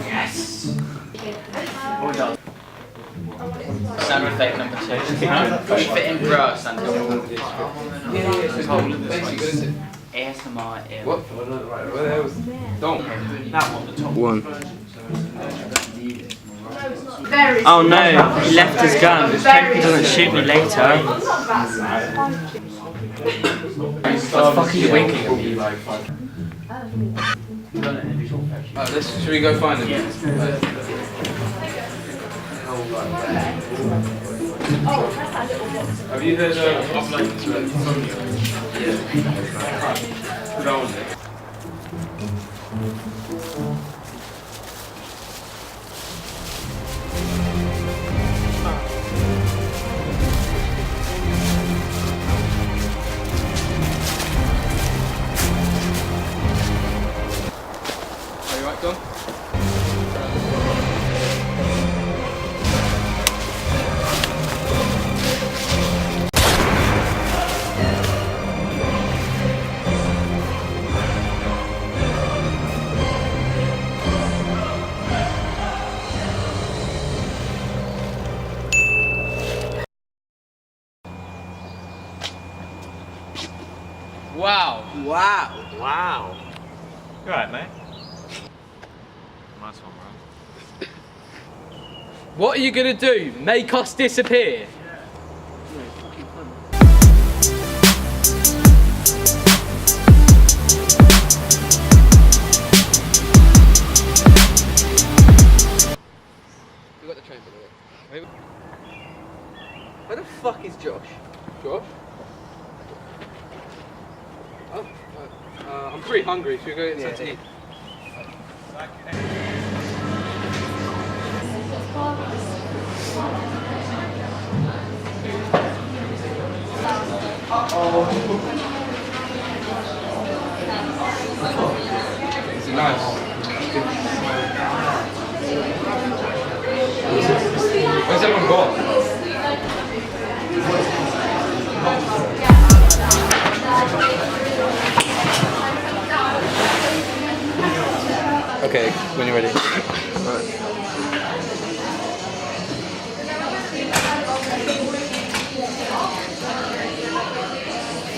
Yes! Well done. Sound effect number 2. Push fit in bra sound effect. ASMR. What? Don't. That one, the top one. Oh no, he left his gun. Hope he doesn't shoot me later. What the fuck are you winking at me? Should we go find him? Have you heard of offline insomnia? Yeah. Put on it. Are you right, Dom? Wow. Wow. Wow. You alright, mate? Nice one, bro. What are you gonna do? Make us disappear? We got the train for the way. Where the fuck is Josh? Josh? Oh, I'm pretty hungry. Should we go get something to eat? Is it nice? Where's everyone gone? Okay, when you're ready.